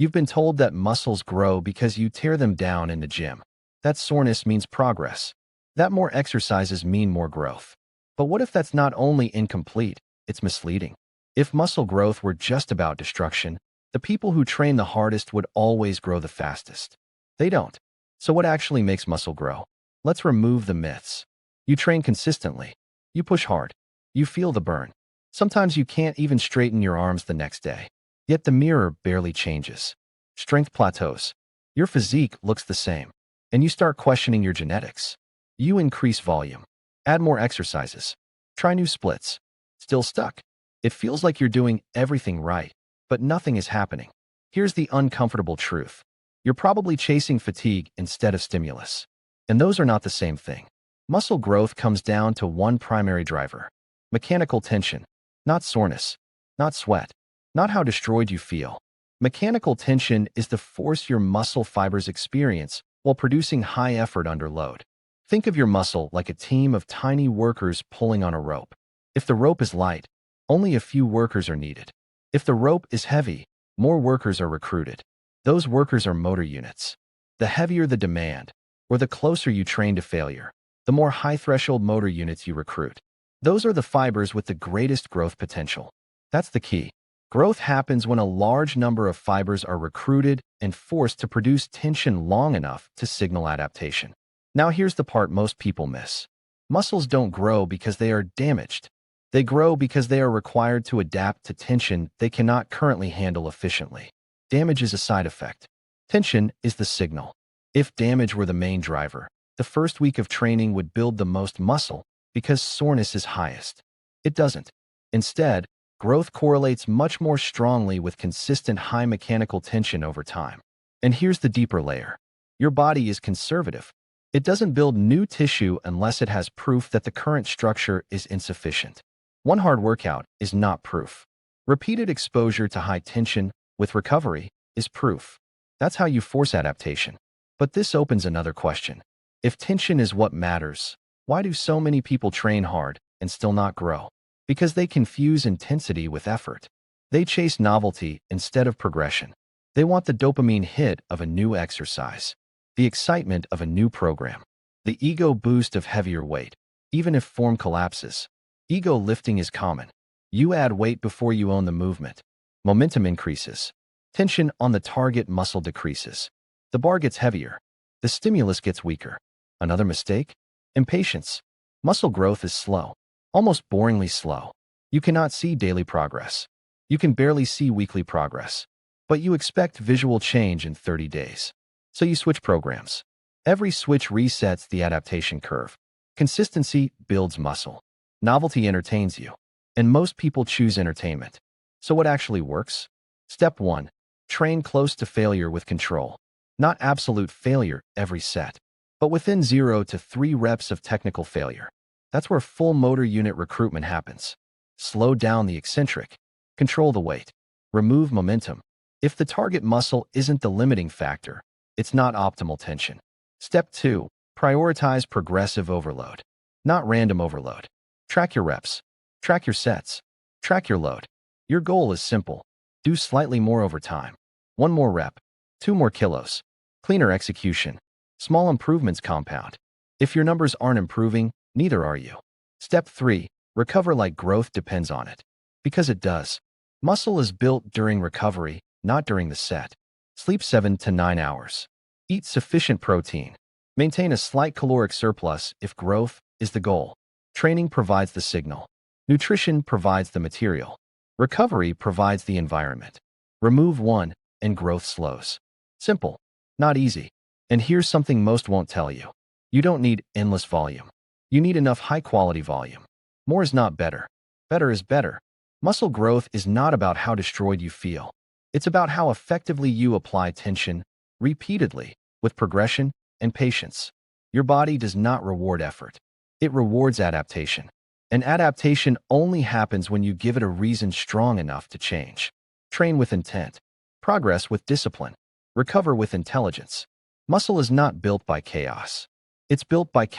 You've been told that muscles grow because you tear them down in the gym. That soreness means progress. That more exercises mean more growth. But what if that's not only incomplete, it's misleading? If muscle growth were just about destruction, the people who train the hardest would always grow the fastest. They don't. So what actually makes muscle grow? Let's remove the myths. You train consistently. You push hard. You feel the burn. Sometimes you can't even straighten your arms the next day. Yet the mirror barely changes. Strength plateaus. Your physique looks the same. And you start questioning your genetics. You increase volume. Add more exercises. Try new splits. Still stuck. It feels like you're doing everything right, but nothing is happening. Here's the uncomfortable truth. You're probably chasing fatigue instead of stimulus. And those are not the same thing. Muscle growth comes down to one primary driver: mechanical tension, not soreness, not sweat, not how destroyed you feel. Mechanical tension is the force your muscle fibers experience while producing high effort under load. Think of your muscle like a team of tiny workers pulling on a rope. If the rope is light, only a few workers are needed. If the rope is heavy, more workers are recruited. Those workers are motor units. The heavier the demand, or the closer you train to failure, the more high-threshold motor units you recruit. Those are the fibers with the greatest growth potential. That's the key. Growth happens when a large number of fibers are recruited and forced to produce tension long enough to signal adaptation. Now here's the part most people miss. Muscles don't grow because they are damaged. They grow because they are required to adapt to tension they cannot currently handle efficiently. Damage is a side effect. Tension is the signal. If damage were the main driver, the first week of training would build the most muscle because soreness is highest. It doesn't. Instead, growth correlates much more strongly with consistent high mechanical tension over time. And here's the deeper layer. Your body is conservative. It doesn't build new tissue unless it has proof that the current structure is insufficient. One hard workout is not proof. Repeated exposure to high tension with recovery is proof. That's how you force adaptation. But this opens another question. If tension is what matters, why do so many people train hard and still not grow? Because they confuse intensity with effort. They chase novelty instead of progression. They want the dopamine hit of a new exercise, the excitement of a new program, the ego boost of heavier weight. Even if form collapses, ego lifting is common. You add weight before you own the movement. Momentum increases. Tension on the target muscle decreases. The bar gets heavier. The stimulus gets weaker. Another mistake? Impatience. Muscle growth is slow, almost boringly slow. You cannot see daily progress. You can barely see weekly progress. But you expect visual change in 30 days. So you switch programs. Every switch resets the adaptation curve. Consistency builds muscle. Novelty entertains you. And most people choose entertainment. So what actually works? Step 1. Train close to failure with control. Not absolute failure every set, but within 0 to 3 reps of technical failure. That's where full motor unit recruitment happens. Slow down the eccentric. Control the weight. Remove momentum. If the target muscle isn't the limiting factor, it's not optimal tension. Step 2. Prioritize progressive overload, not random overload. Track your reps. Track your sets. Track your load. Your goal is simple. Do slightly more over time. 1 more rep. 2 more kilos. Cleaner execution. Small improvements compound. If your numbers aren't improving, neither are you. Step 3. Recover like growth depends on it. Because it does. Muscle is built during recovery, not during the set. Sleep 7 to 9 hours. Eat sufficient protein. Maintain a slight caloric surplus if growth is the goal. Training provides the signal. Nutrition provides the material. Recovery provides the environment. Remove one, and growth slows. Simple, not easy. And here's something most won't tell you. You don't need endless volume. You need enough high-quality volume. More is not better. Better is better. Muscle growth is not about how destroyed you feel. It's about how effectively you apply tension, repeatedly, with progression and patience. Your body does not reward effort. It rewards adaptation. And adaptation only happens when you give it a reason strong enough to change. Train with intent. Progress with discipline. Recover with intelligence. Muscle is not built by chaos. It's built by